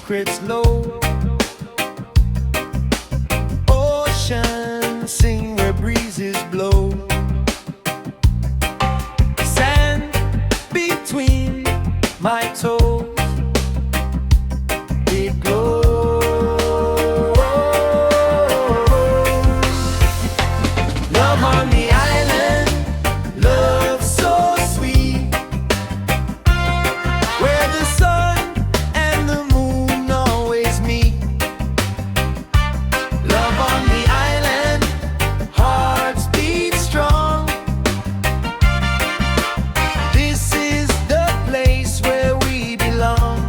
secrets low. Ocean sing where breezes blow. Sand between my toes, it glows. Love on the island, love so sweet, where the sun and the moon always meet. Love on the island, hearts beat strong. This is the place where we belong.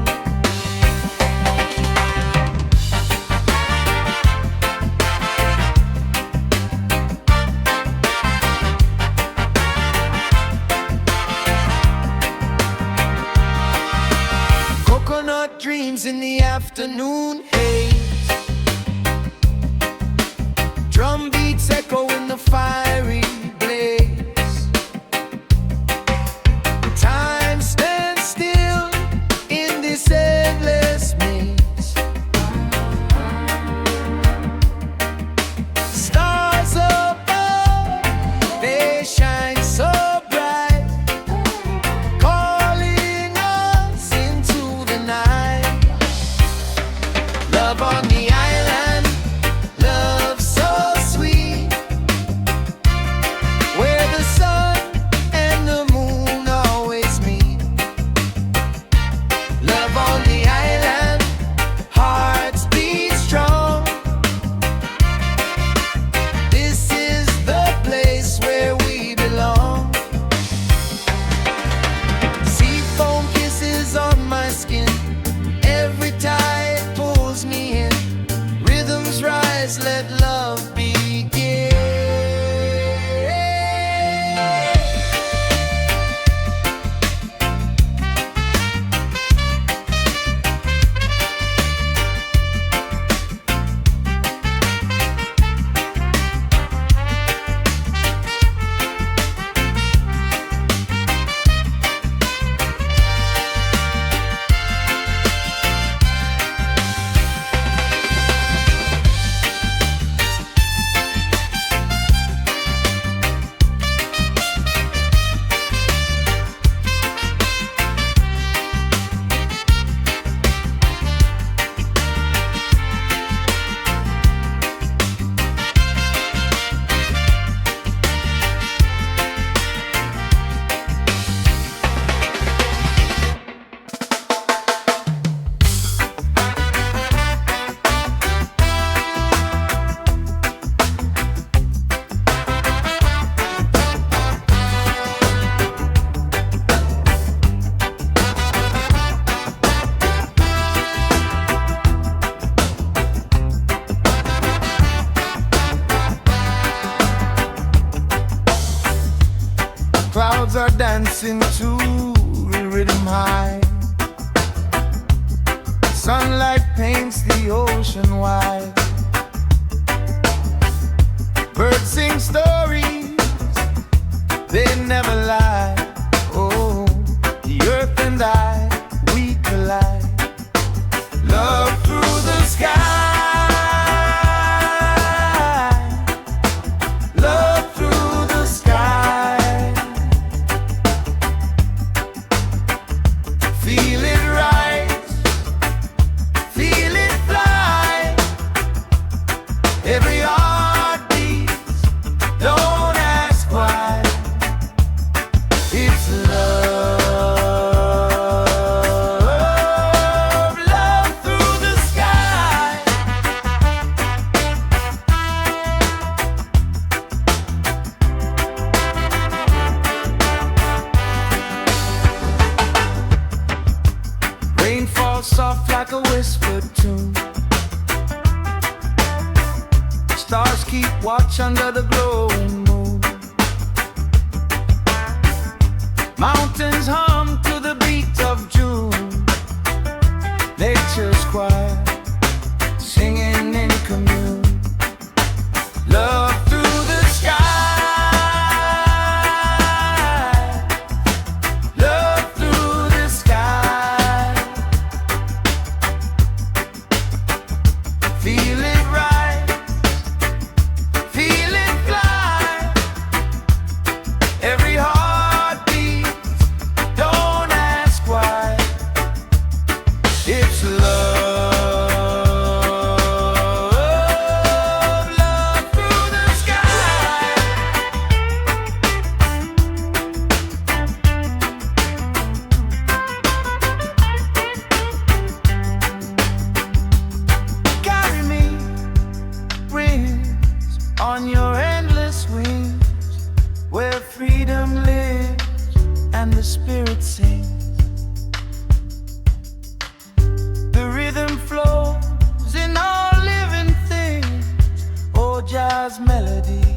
Coconut dreams in the afternoon haze, drum beats echo in the fiery blaze. Time stands still in this endless maze. Stars above, they shine so bright, calling us into the night. Love on the island, love so sweet, where the sun and the moon always meet. Love on the island, hearts beat strong. This is the place where we belong. Sea foam kisses on my skin, every tide pulls me in. Rhythms rise, let love begin. Clouds are dancing to the rhythm high. Sunlight paints the ocean wide. Birds sing stories, they never lie. Oh, the earth and I, we collide. Love through the sky, love through the sky. Feel it rise, feel it fly. Every heartbeat, don't ask why. It's love, love through the sky. Rain falls soft like a whispered tune. Stars keep watch under the glowing moon. Mountains hum to the beat of June. Nature's choir singing in commune. Love through the sky, love through the sky. on your endless wings, where freedom lives and the spirit sings. The rhythm flows in all living things. Oh, jazz melody,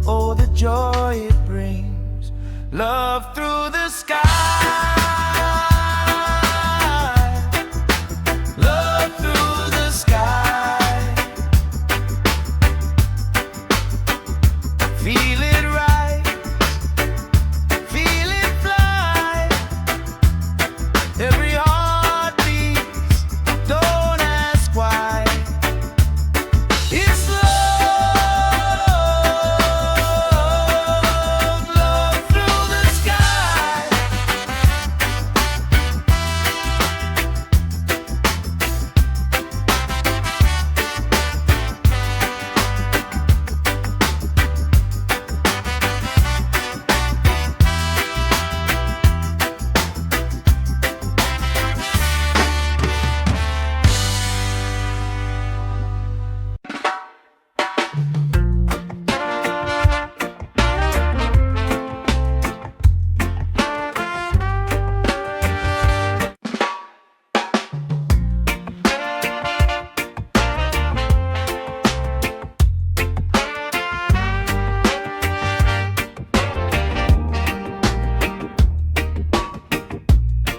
oh, the joy it brings. Love through the sky.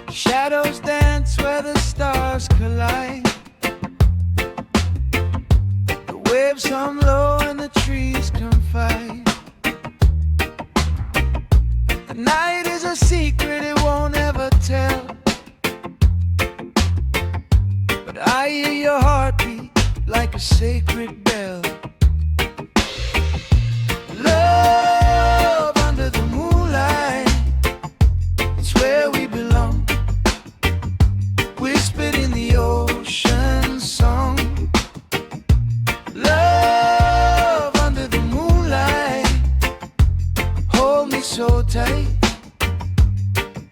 Shadows dance where the stars collide. The waves hum low and the trees confide. The night is a secret it won't ever tell, but I hear your heartbeat like a sacred bell. Love under the moonlight, it's where we belong. Whispered in the ocean song. Love under the moonlight, hold me so tight.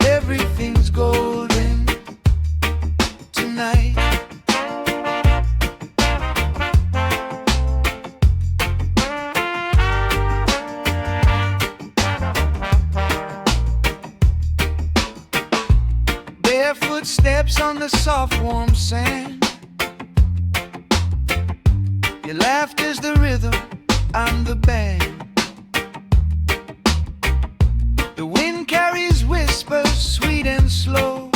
Everything's golden tonight. Barefoot steps on the soft warm sand. Your laughter's the rhythm, I'm the band. The wind carries whispers sweet and slow.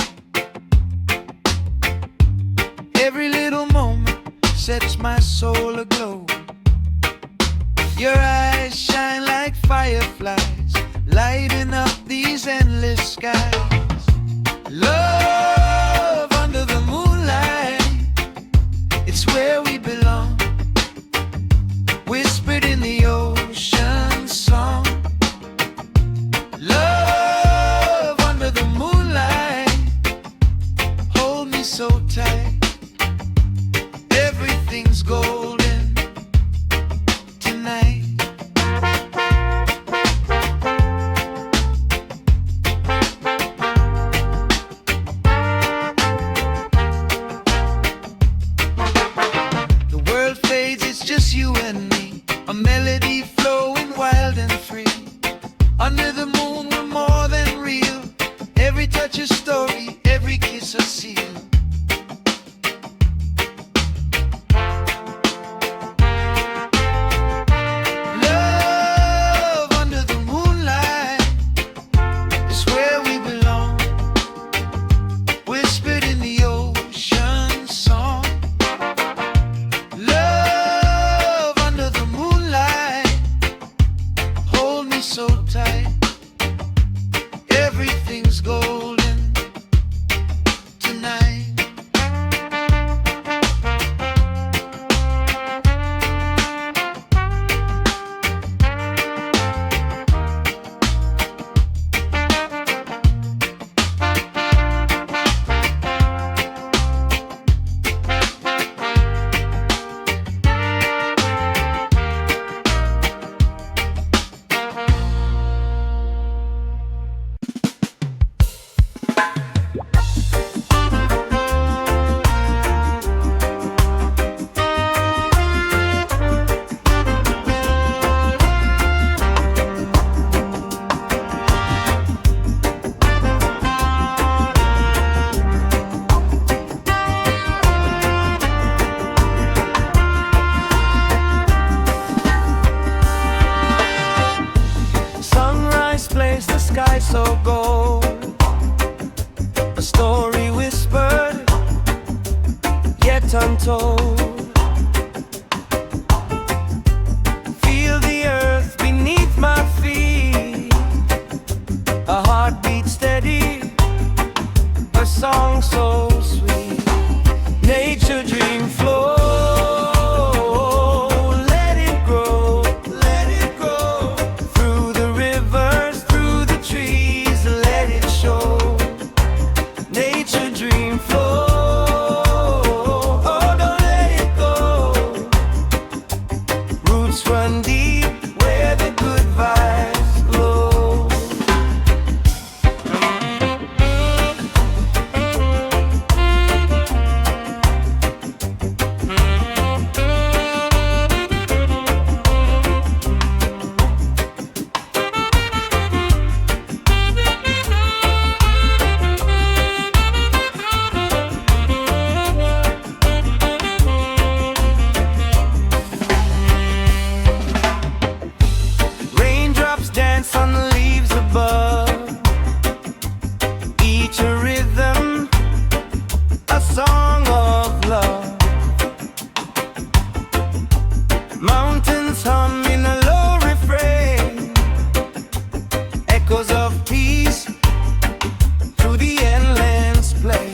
Every little moment sets my soul aglow. Your eyes shine like fireflies, lighting up these endless skies. Love under the moonlight, it's where we belong. Whispered in the ocean song. Love under the moonlight, hold me so tight. Everything's golden tonight. The world fades, it's just you and me. A melody flowing wild and free. Under the moon we're more than real. Every touch a story, every kiss a seal. yet untold. Feel the earth beneath my feet, a heartbeat steady, a song so sweet. Nature dream flow. Let it grow, let it grow. Through the rivers, through the trees, let it show. Nature dream flow. Oh, don't let it go. Roots run deep where the good vibes glow. Raindrops dance on the leaves above, each a rhythm, a song of love. Mountains hum in a low refrain, echoes of peace through the endless plain.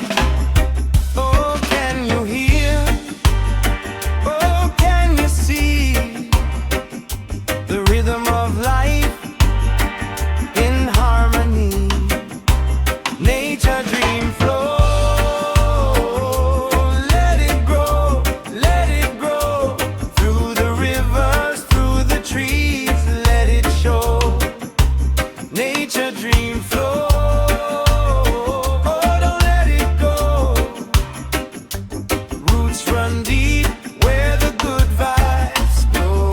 Oh, can you hear? Oh, can you see the rhythm of life in harmony? Nature dream flow. Let it grow, let it grow. Through the rivers, through the trees, let it show. Nature dream flow. Oh, don't let it go. Roots run deep where the good vibes glow.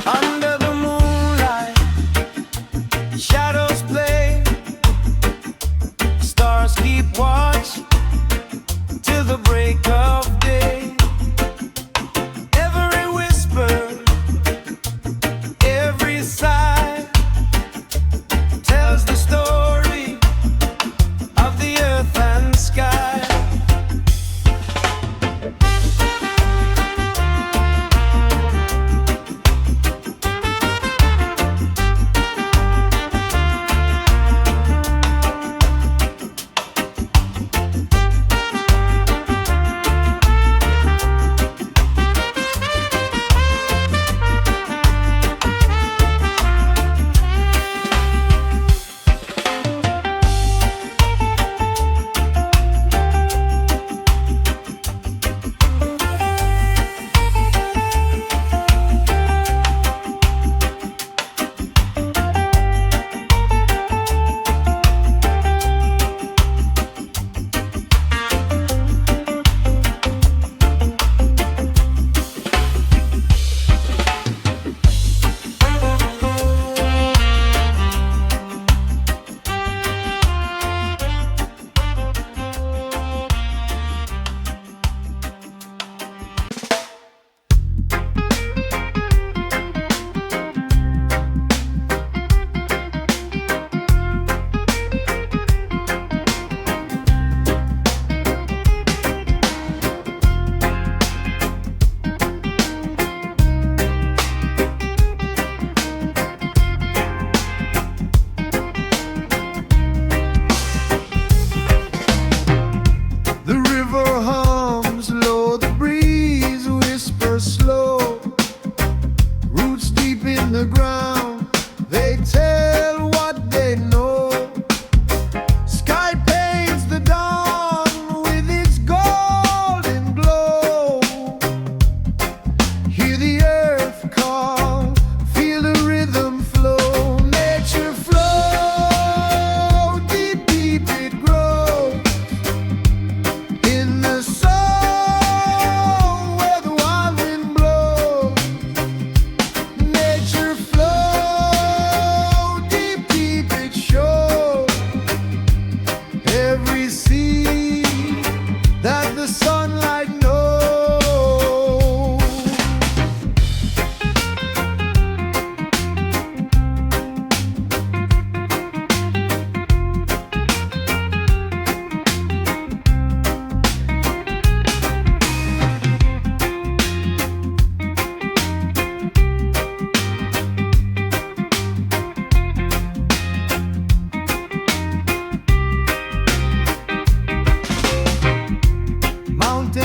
Under the moonlight, shadows play, stars keep watch till the break of day. Every whisper, every sigh tells the story of the earth and sky. The river hums low, the breeze whispers slow. Roots deep in the ground, they tell what they know. Sky paints the dawn with its golden glow. Hear the earth call, feel the rhythm flow. Nature flow, deep, deep it grows. In the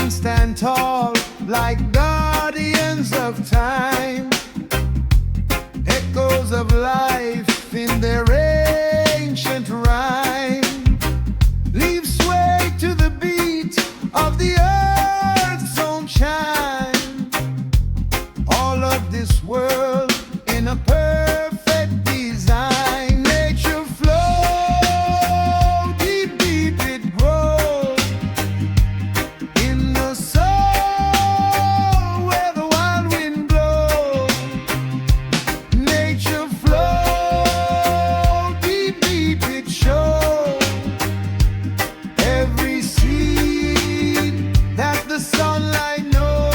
and stand tall like guardians of time. Echoes of life in their ancient rhyme leave sway to the beat of the earth's own chime. All of this world in a perfect design. Nature flow, deep, deep it grows in the soul where the wild wind blows. Nature flow, deep, deep it shows. Every seed that the sunlight knows.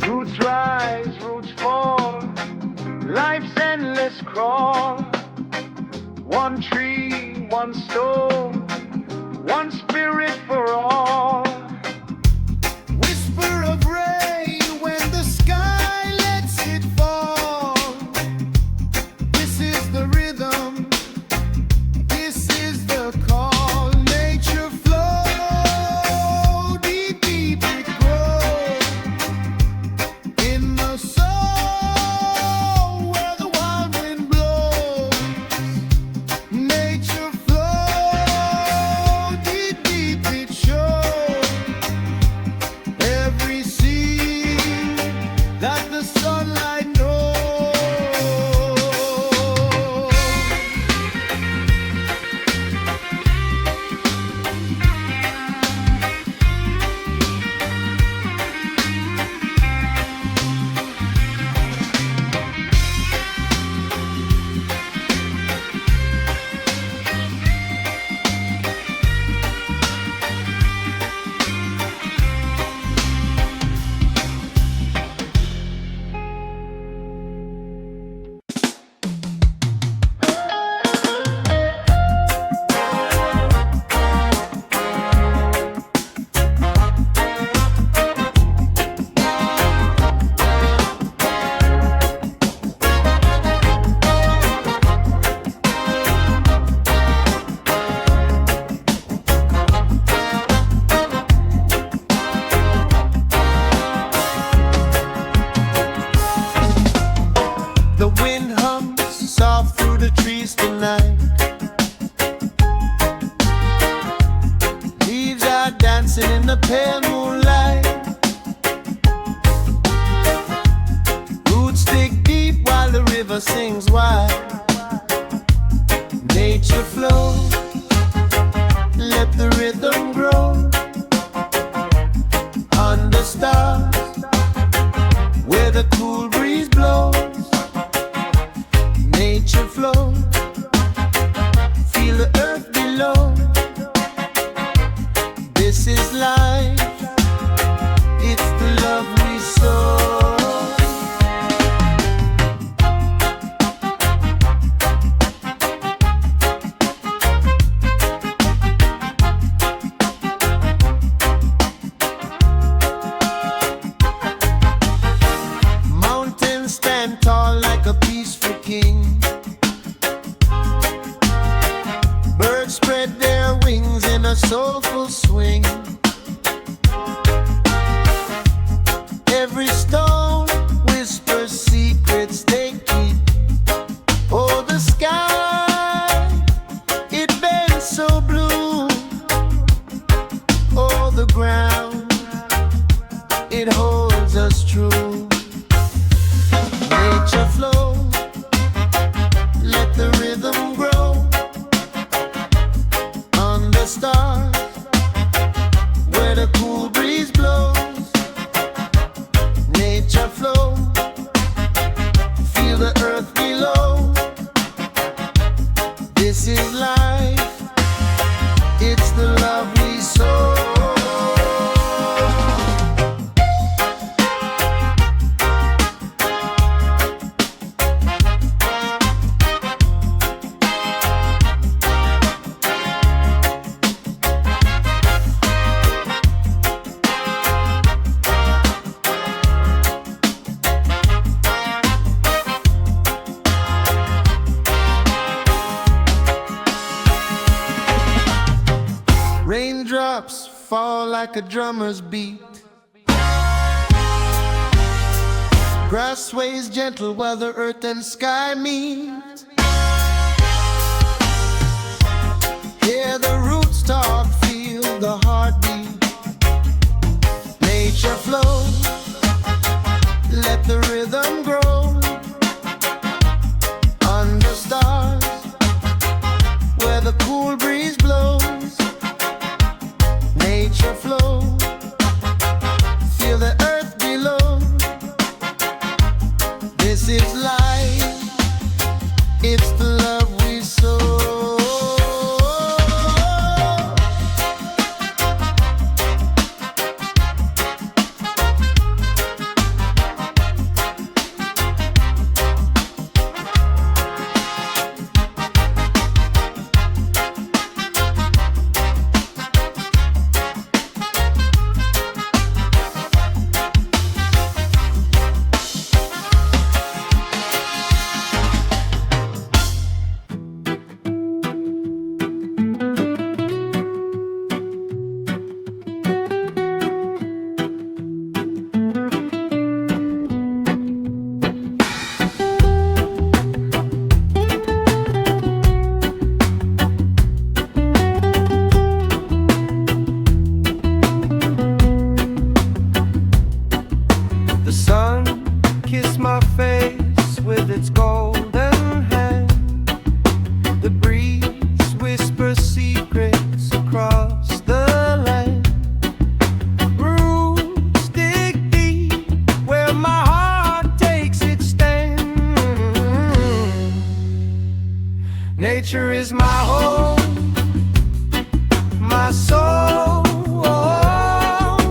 Roots rise, roots fall, life's endless crawl. One tree, one stone, one spirit for all. Whisper of rain when the sky lets it fall. This is the rhythm, this is the call. Nature flow, deep, deep it grows in the soul where the wild wind blows. Nature flow, deep, deep it shows. Every seed that the sunlight knows. The wind hums soft through the trees tonight. Leaves are dancing in the pale moonlight. Roots dig deep while the river sings wide. Nature flows, let the rhythm grow. Under stars, where the cool breeze blows. Nature flow, feel the earth below. This is life, it's the love we sow. Mountains stand tall like a peaceful king. Birds spread their wings in a soulful swing. Every stone whispers secrets they keep. Oh, the sky, it bends so blue. Oh, the ground, it holds us true. Nature flow, let the rhythm grow. On the stars, where the cool breeze blows. Nature flow, feel the earth below. This is life, it's the love we sow. fall like a drummer's beat. Grass sways gentle while the earth and sky meet. Hear the roots talk, feel the heartbeat. Nature flows, let the rhythm grow. Under stars, where the cool breeze blows. Nature flows, feel the earth below. This is life, it's the love we sow. The sun kissed my face with its golden hand. The breeze whispers secrets across the land. Roots dig deep where my heart takes its stand. Nature is my home, my soul,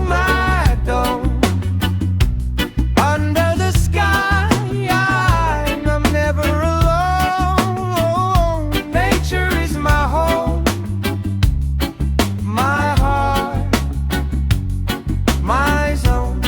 my dome. Under the sky, I'm never alone. Nature is my home, my heart, my zone.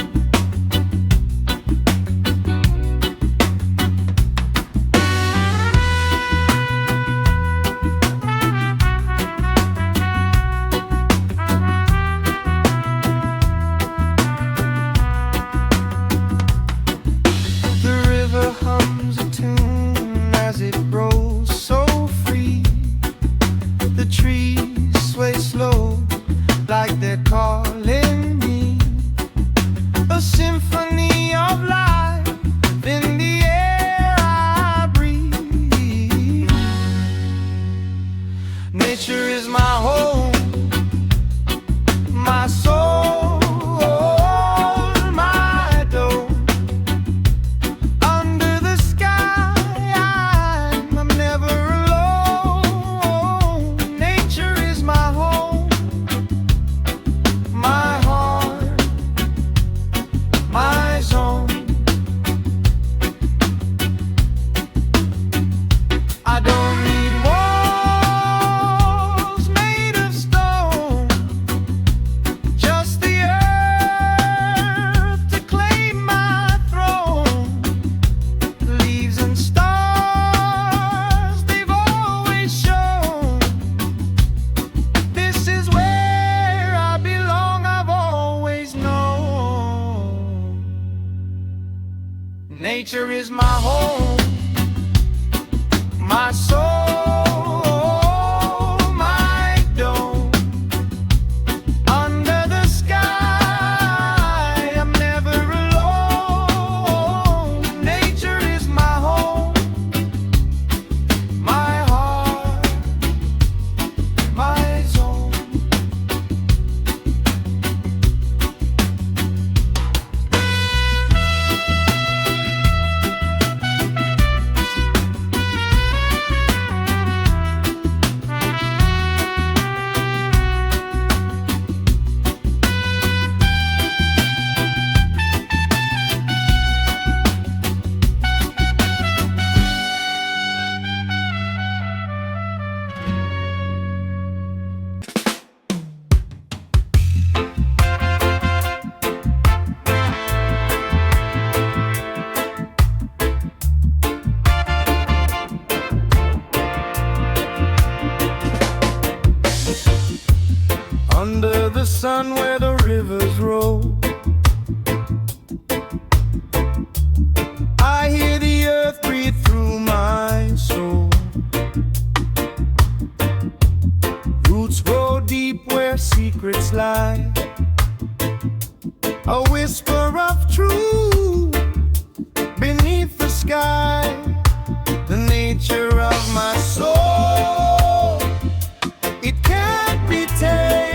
The river hums a tune as it rolls so free. The trees sway slow like they're calling me. A symphony of life in the air I breathe. Nature is my home, my soul, my dome. Under the sky, I'm never alone. Nature is my home, my heart, my zone. I don't need walls made of stone, just the earth to claim my throne. Leaves and stars, they've always shown. This is where I belong, I've always known. Nature is my home, my soul, my dome. Under the sky, I'm never alone. Nature is my home, my heart, my zone. sun where the rivers roll. I hear the earth breathe through my soul. Roots grow deep where secrets lie. A whisper of truth beneath the sky. The nature of my soul, it can't be tamed.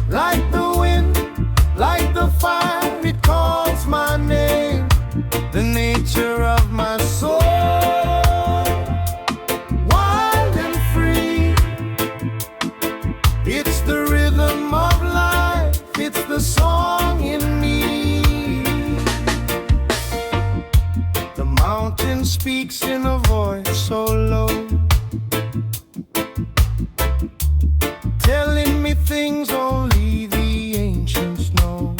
Like the wind, like the fire, it calls my name. The nature of my soul, wild and free. It's the rhythm of life, it's the song in me. The mountain speaks in a voice so low, telling me things only the ancients know.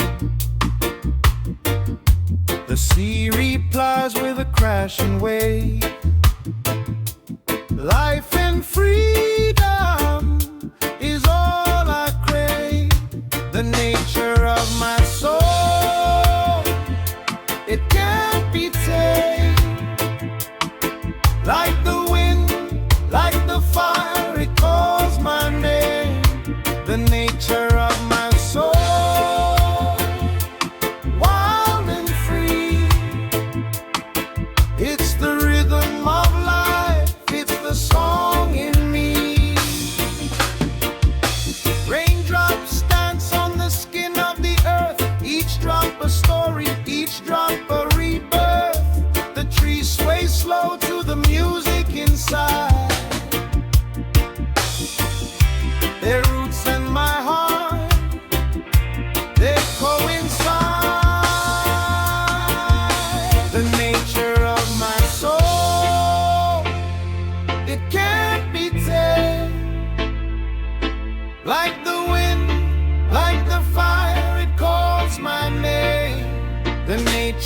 The sea replies with a crashing wave. Life and freedom is all I crave. The nature of my soul, it can't be tamed. Like the wind, like the fire, it calls my name. The nature of my soul, wild and free. It's the rhythm of life, it's the song in me. Raindrops dance on the skin of the earth, each drop a story, each drop a rebirth. The trees sway slow to the music inside. Their roots and my heart, they coincide. The nature of my soul, it can't be tamed. Like the wind, like the fire, it calls my name. The nature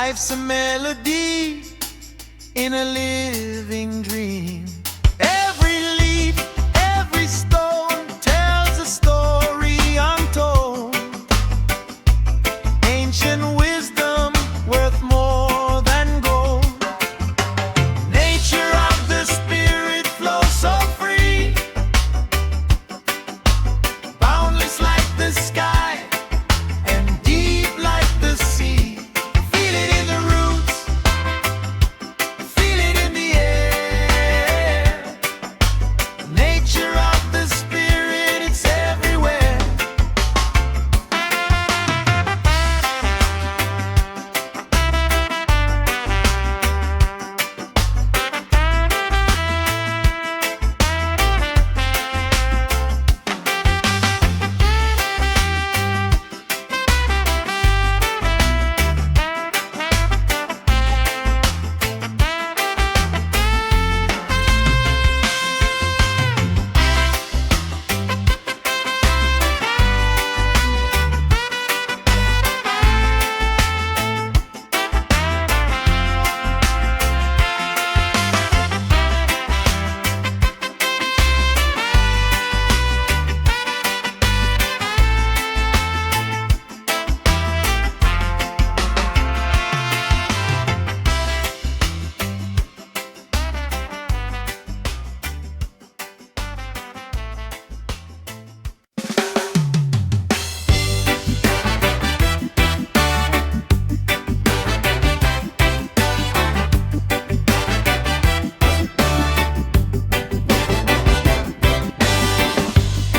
Life's a melody in a living dream. Every leaf, every stone tells a story untold. Ancient wisdom worth more than gold. Nature of the spirit flows so free, boundless like the sky and deep like the sea. Feel it in the roots, feel it in the air. Nature of the spirit, it's everywhere.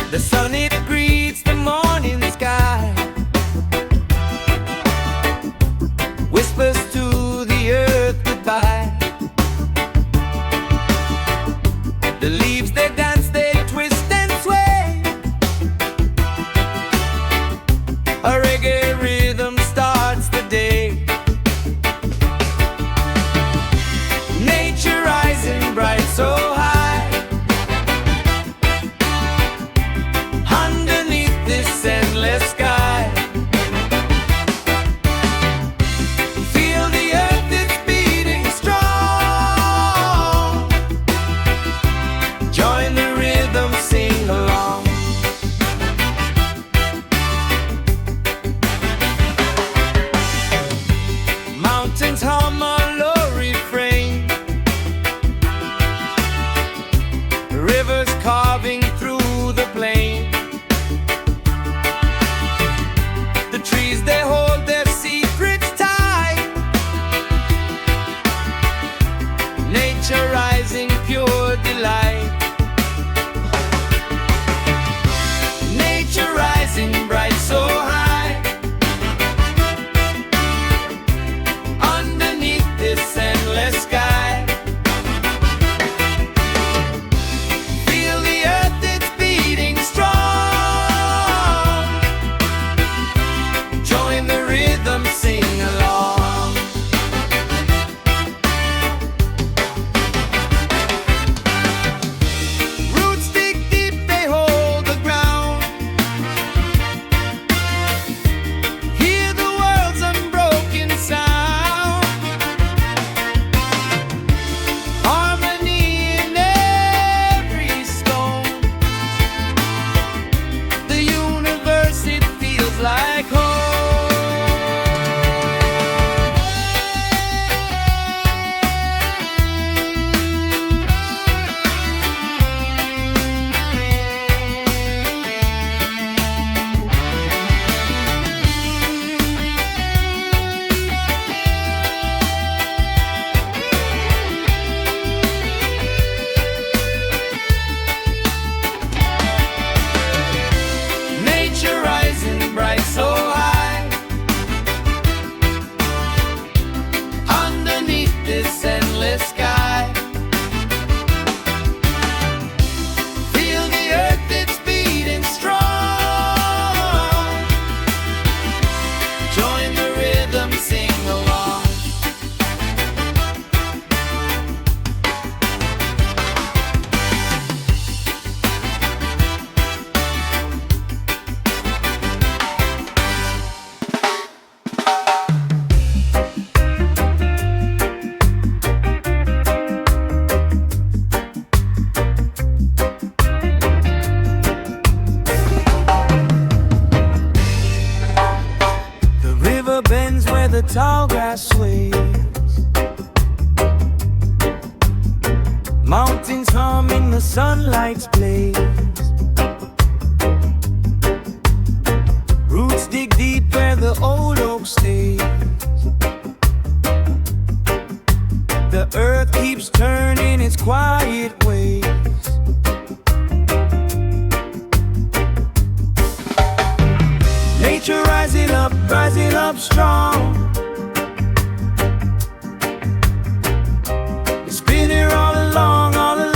The sun, it greets the morning sky, whispers to the earth goodbye. The leaves, they dance, they twist and sway. A reggae rhythm starts the day. Nature rising bright so high, underneath this endless sky. Feel the earth, it's beating strong. Join the the sunlight's blaze. Roots dig deep where the old oak stays. The earth keeps turning its quiet ways. Nature rising up strong. It's been here all along, all along.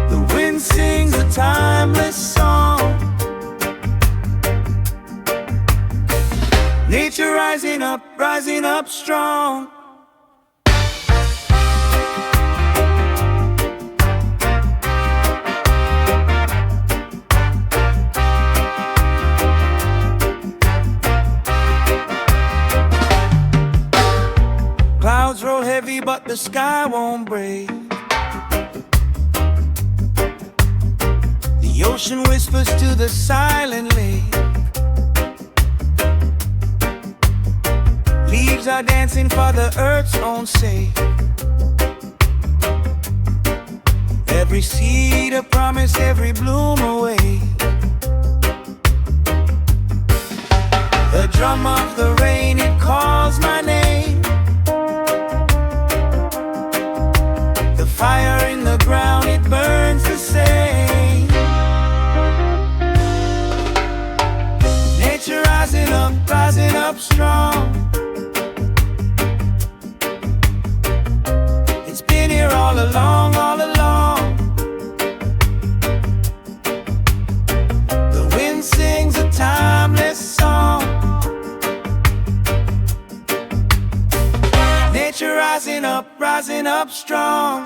The wind sings a timeless song. Nature rising up strong. Clouds roll heavy, but the sky won't break. The ocean whispers to the silent lake. Leaves are dancing for the earth's own sake. Every seed a promise, every bloom away. The drum of the rain, it calls my name. The fire in the ground, it burns the same. Nature rising up strong. It's been here all along, all along. The wind sings a timeless song. Nature rising up strong.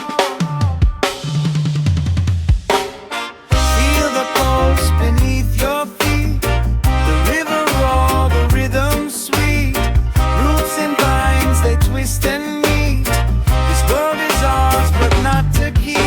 Feel the pulse beneath your feet. The river roar, the rhythm sweet. Roots and vines, they twist and meet. This world is ours, but not to keep.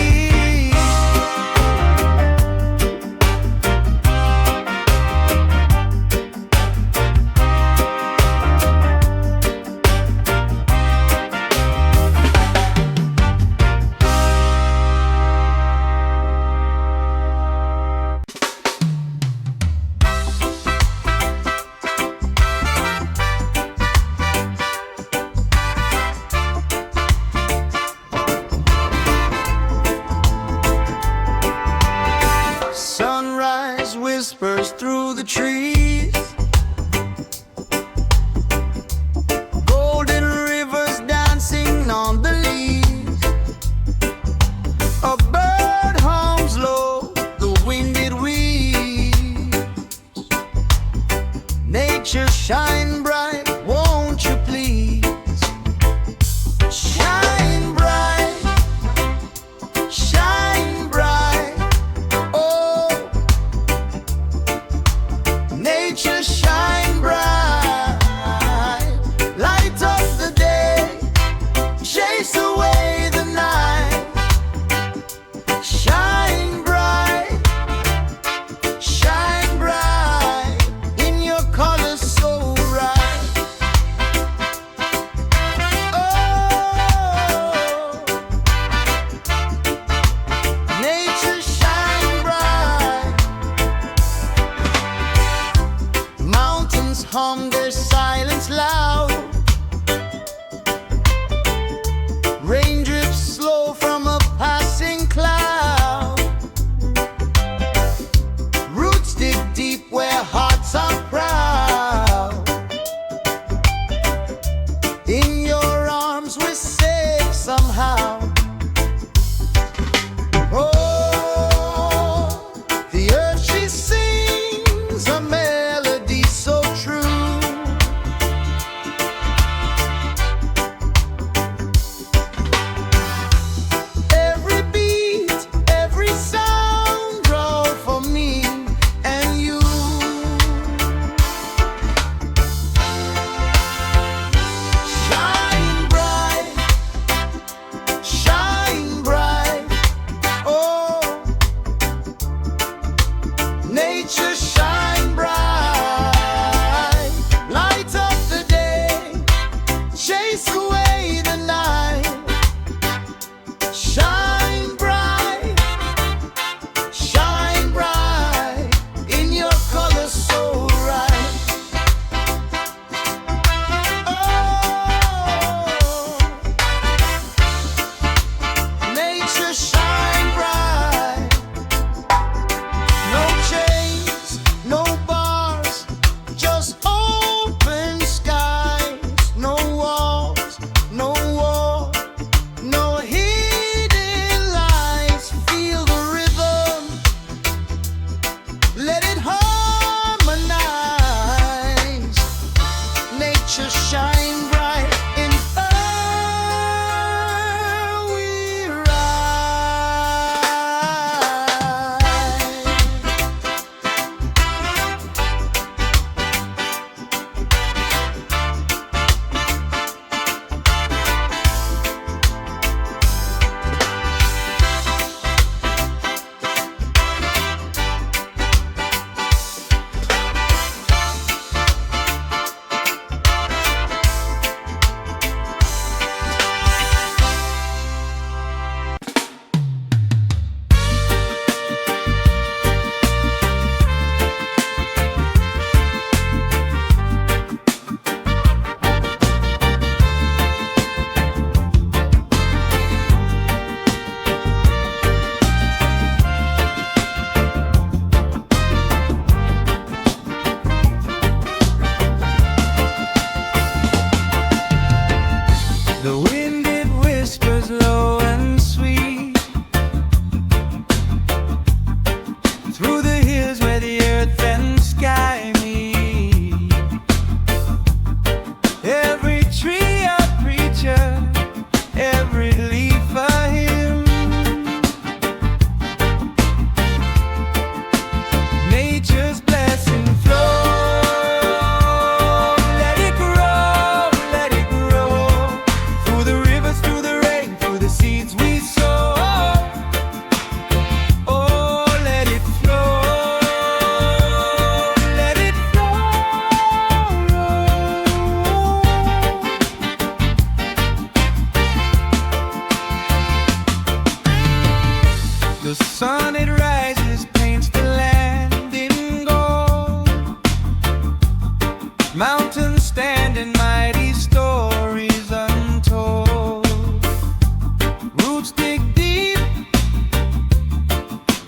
roots dig deep,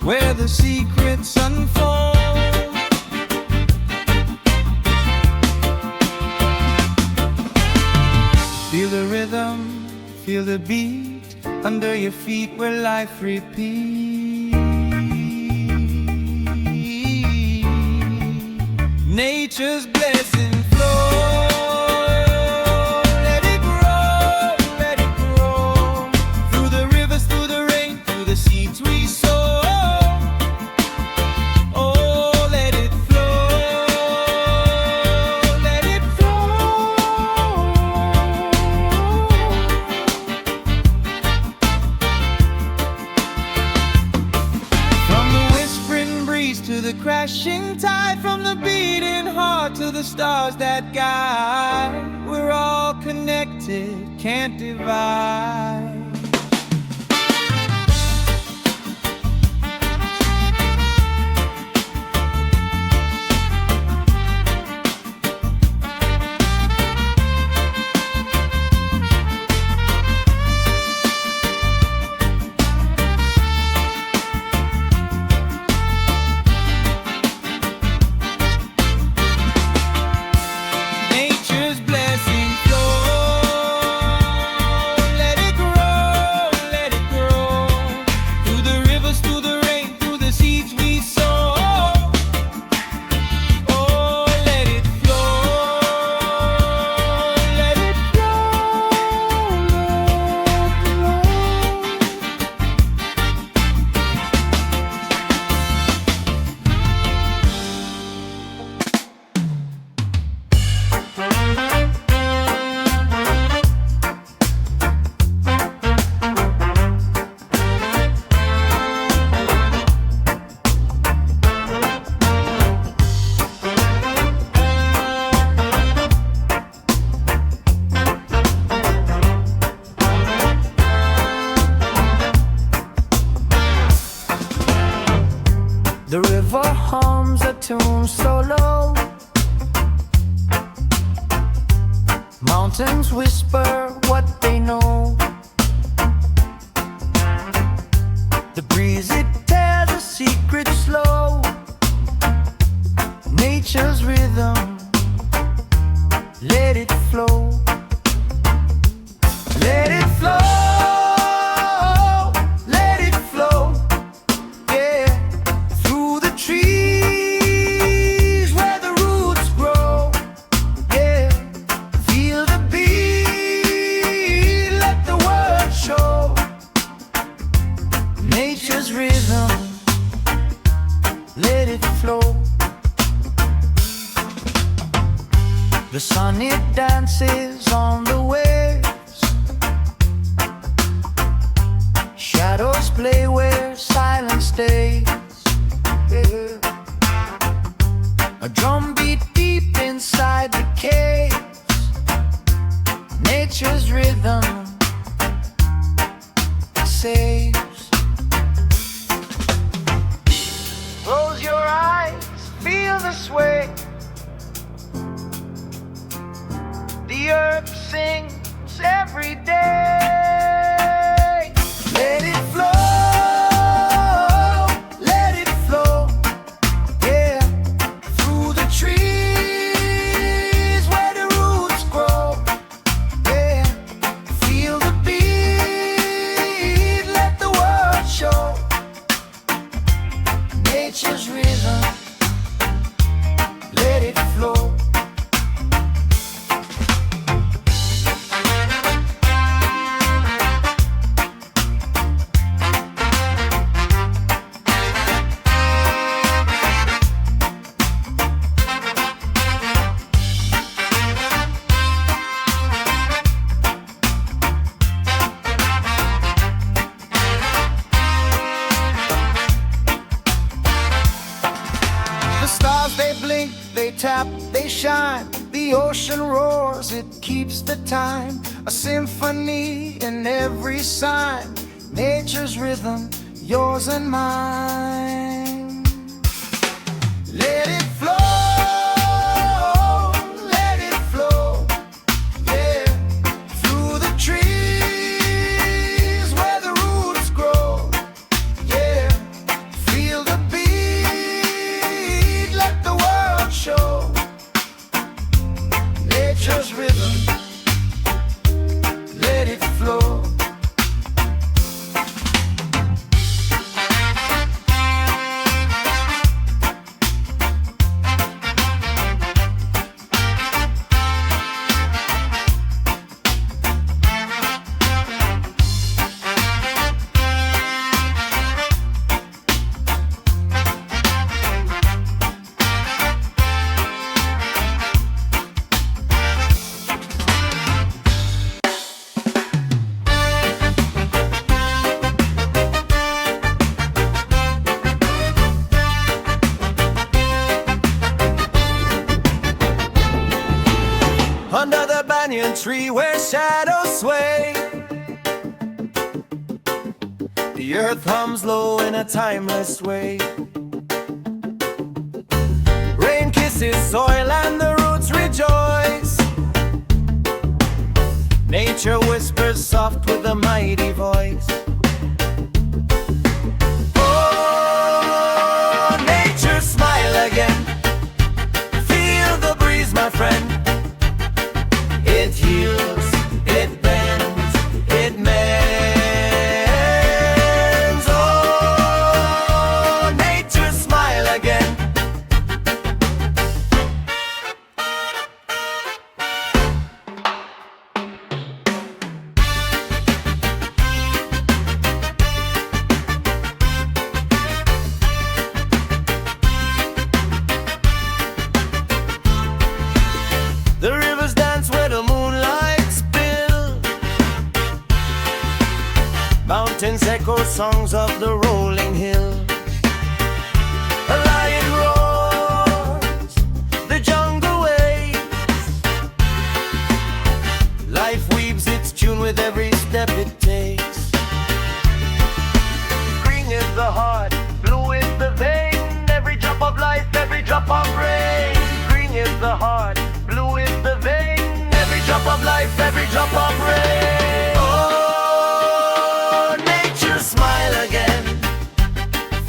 where the secrets unfold. Feel the rhythm, feel the beat, under your feet where life repeats. Nature's blessing flow. Let it grow, through the rivers, through the rain, through the seeds we sow. Oh, let it flow, let it flow. From the whispering breeze to the crashing tide, from the beating heart to the stars that guide, we're all connected, can't divide. Nature's blessing flow. Let it grow, through the rivers, through the rain, through the seeds we sow. Oh, let it flow, let it The river hums a tune so low, mountains whisper what they know. The breeze, it tells a secret slow. Nature's rhythm, let it flow. Let it flow. Nature's rhythm, let it flow. The sun, it dances on the waves. Shadows play where silence stays. Yeah. A drum beat deep inside the caves. Nature's rhythm saves. Close your eyes, feel the sway. The earth sings every day. Let it flow, let it flow. Yeah, through the trees where the roots grow. Yeah, feel the beat, let the world show. Nature's rhythm, let it flow. The stars, they blink, they tap, they shine. The ocean roars, it keeps the time. A symphony in every sign. Nature's rhythm, yours and mine. Let it flow. Let it flow. Yeah, through the trees where the roots tree where shadows sway. The earth hums low in a timeless way. Rain kisses soil and the roots rejoice. Nature whispers soft with a mighty voice. Oh, nature smile again. Feel the breeze, my friend. It heals, it bends, it mends. Oh, nature smile again. The rivers dance where the moonlight spills. Mountains echo songs of the rolling hills. A lion roars, the jungle waves. Life weaves its tune with every step it takes. Green is the heart, blue is the vein. Every drop of life, every drop of rain. Green is the heart, blue is the vein. Every drop of life, every drop of rain. Oh, nature smile again.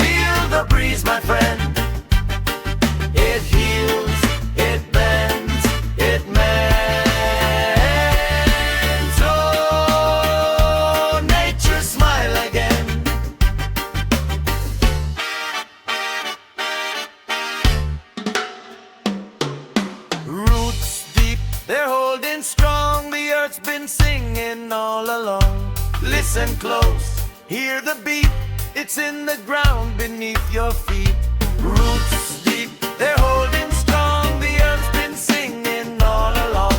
Feel the breeze, my friend. It heals, it bends, it mends. Oh, nature smile again. Roots deep, they're holding strong. The earth's been singing all along. Listen close, hear the beat. It's in the ground beneath your feet. Roots deep, they're holding strong. The earth's been singing all along.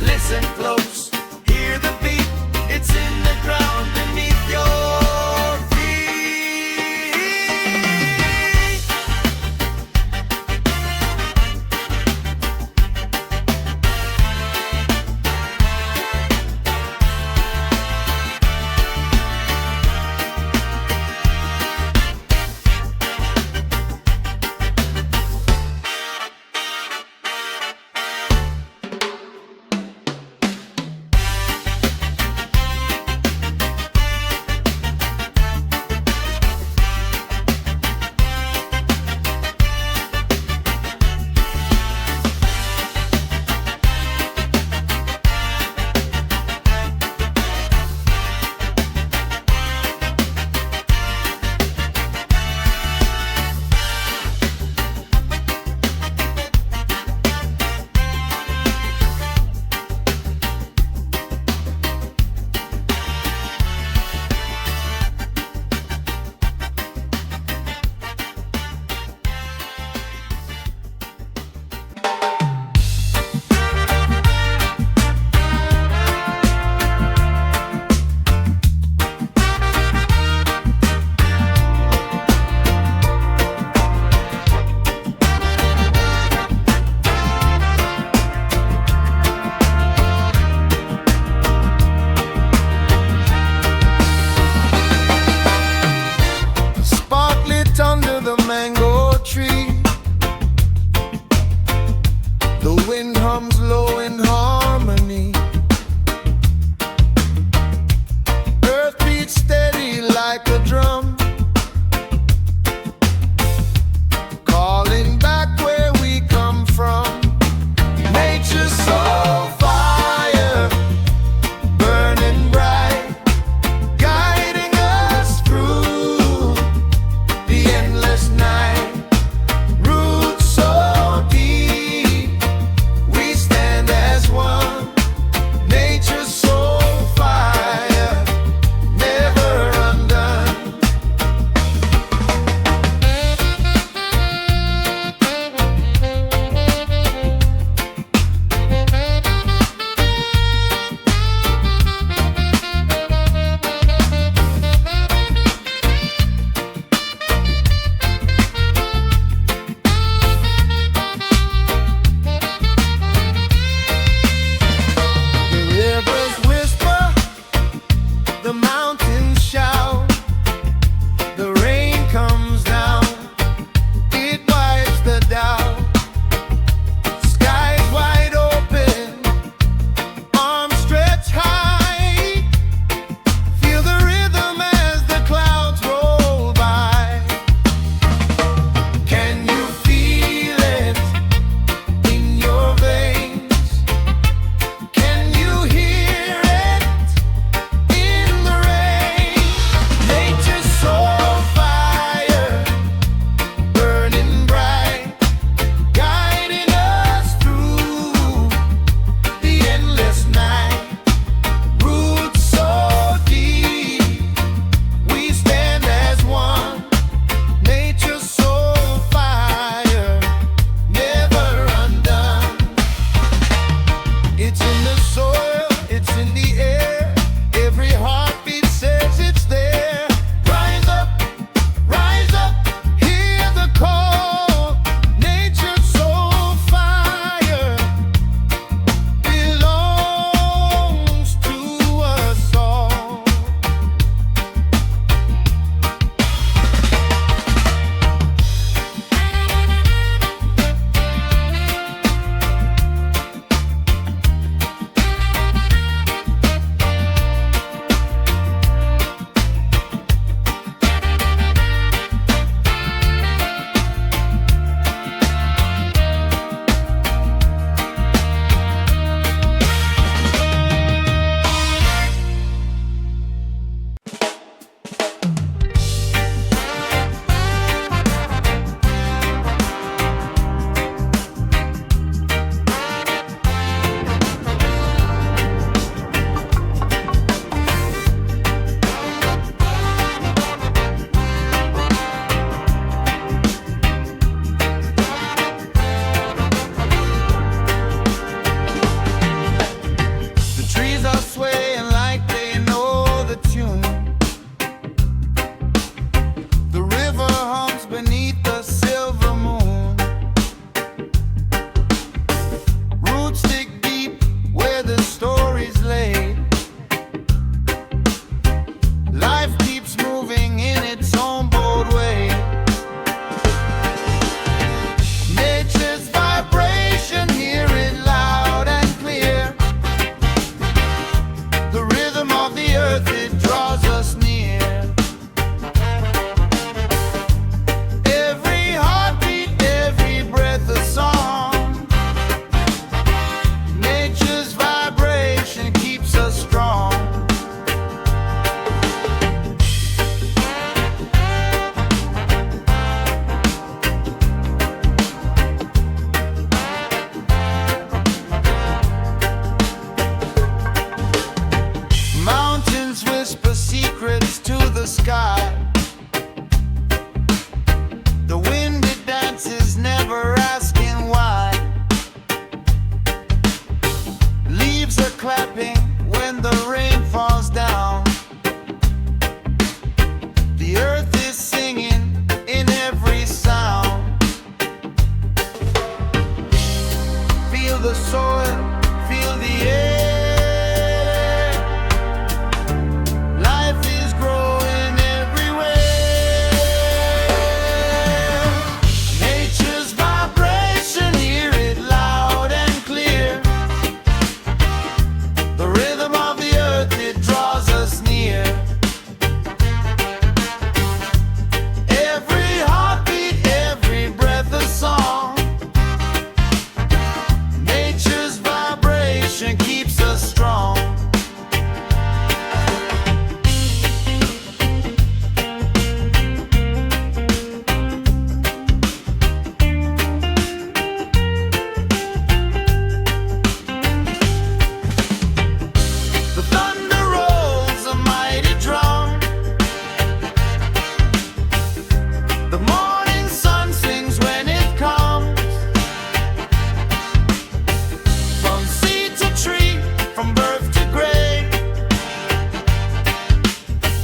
Listen close, hear the beat. It's in the ground beneath your feet.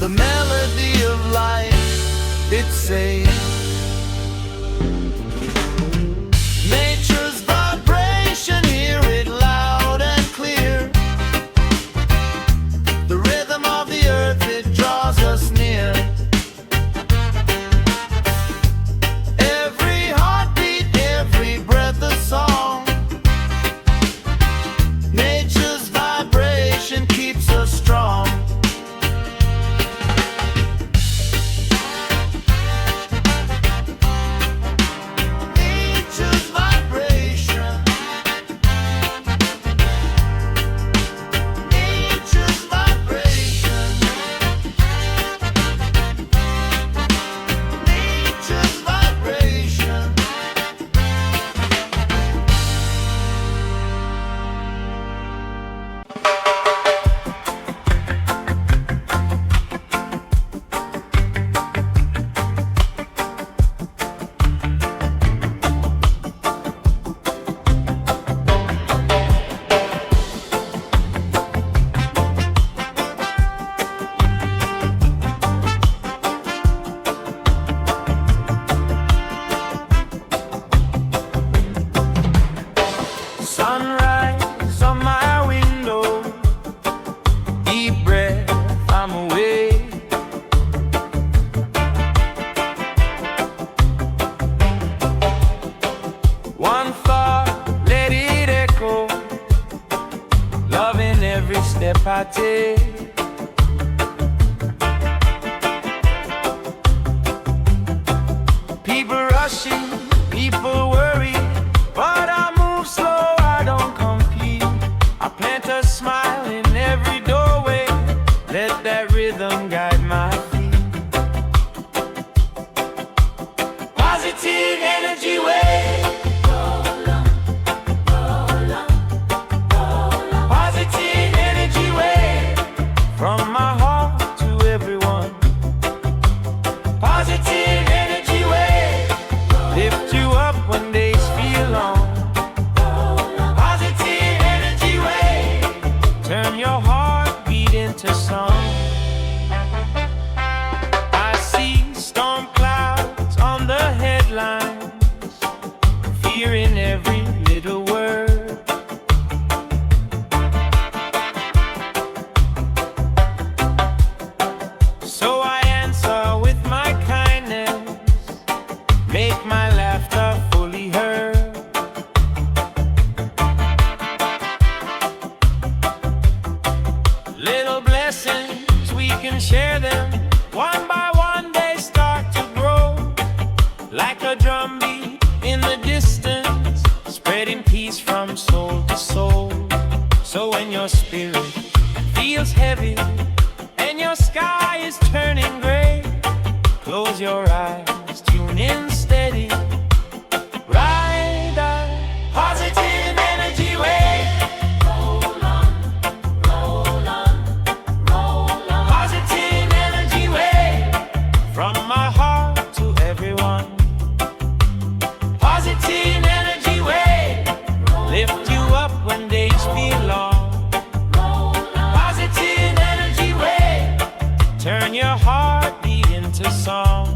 the melody of life. It says nature's vibration, hear it loud and clear. The rhythm of the earth, it draws us near. Every heartbeat, every breath a song. Nature's vibration keeps us strong. Sunrise on my window, deep breath, I'm away. One thought, let it echo, loving every step I take. People rushing, people worry, but I move slow. I plant a smile in every doorway. Let that rhythm guide my feet. Positive energy wave. Roll on, roll on, roll on. Positive energy wave. From my heart to everyone. Positive energy wave. Lift you up when days feel long. Turn your heartbeat into song. I see storm clouds on the headlines, fear in every little word. So I answer with my kindness, make my laughter fully heard. Little blessings, we can share them. One by one they start to grow, like a drumbeat in the distance, spreading peace from soul to soul. So when your spirit feels heavy and your sky is turning gray, close your eyes, tune in steady, ride a positive energy wave. From my heart to everyone. Positive energy wave. Lift you up when days feel long. Positive energy wave. Turn your heartbeat into song.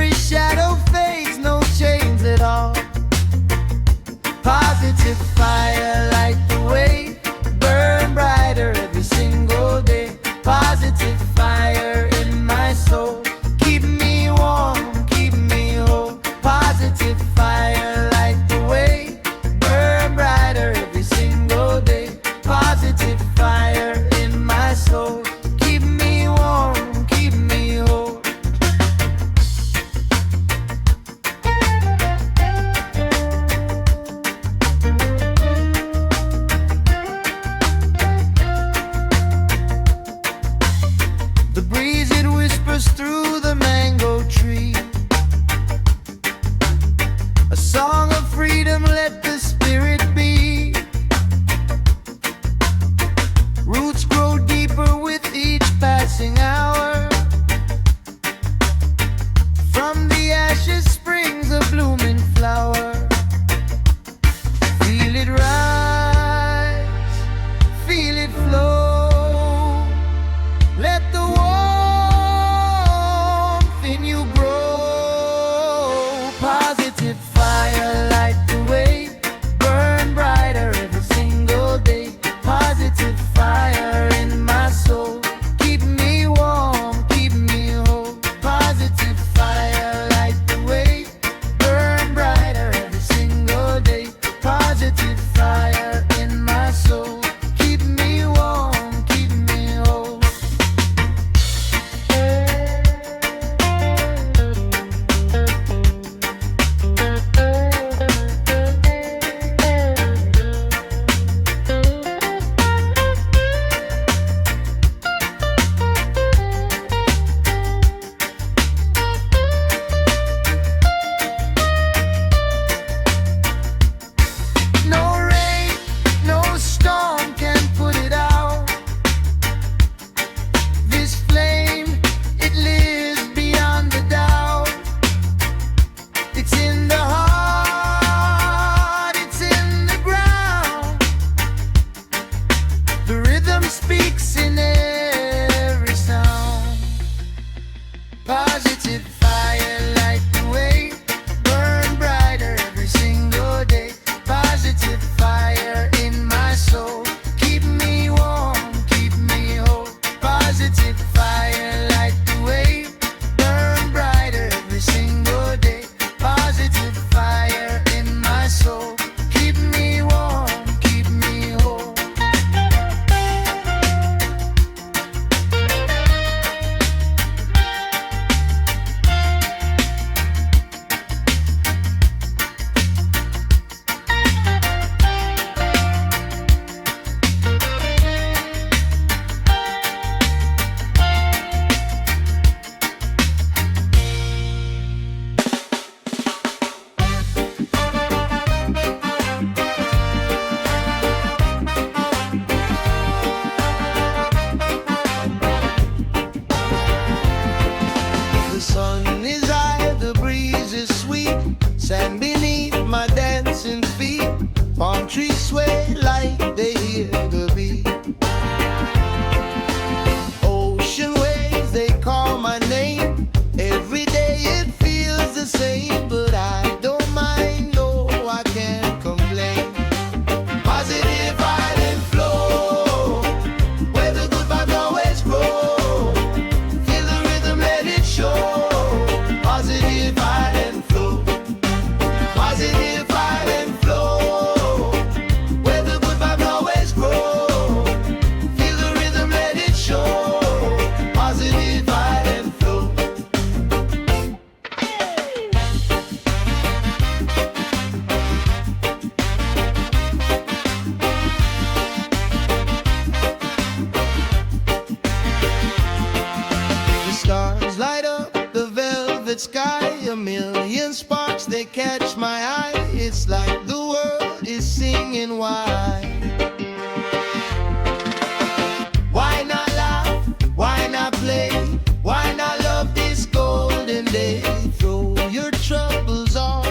every shadow fades, no chains at all. Positive fire, light the way, burn brighter every single day. Positive fire in my soul, keep me warm, keep me whole. Positive fire, light the way, burn brighter every single day. Positive fire in my soul, keep me warm, keep me whole. The breeze, it whispers through the mango tree, a song of freedom, let the spirit be. Roots grow deeper with each passing hour. From the ashes springs a blooming flower. Feel it rise, feel it flow. Let the warmth in you grow. Positive fire, light the way, burn brighter every single day. Positive fire in my soul, keep me warm, keep me whole. Positive fire, light the way, burn brighter every single day. Positive fire in my soul, keep me warm, keep me whole. No rain, no storm can put it out. This flame, it lives beyond the doubt. It's in the heart, it's in the ground. The rhythm speaks in every sound. Positive fire, light the way, burn brighter every single day. Positive fire in my soul, keep me warm, keep me whole. Positive fire, light the way, burn brighter every single day. Positive fire in my soul, keep me warm, keep me whole. The sun is high, the breeze is sweet, sand beneath my dancing feet. Palm trees sway like they hear the beat. Ocean waves, they call my name. Every day it feels the same, but I don't mind, no, I can't complain. Positive island flow, where the good vibes always grow. Feel the rhythm, let it show. Positive island flow, positive island flow, where the good vibes always grow. Feel the rhythm, let it show. Positive island flow. The stars light up the velvet sky, a million sparks, they catch my eye. It's like the world is singing why. Why not laugh? Why not play? Why not love this golden day? Throw your troubles all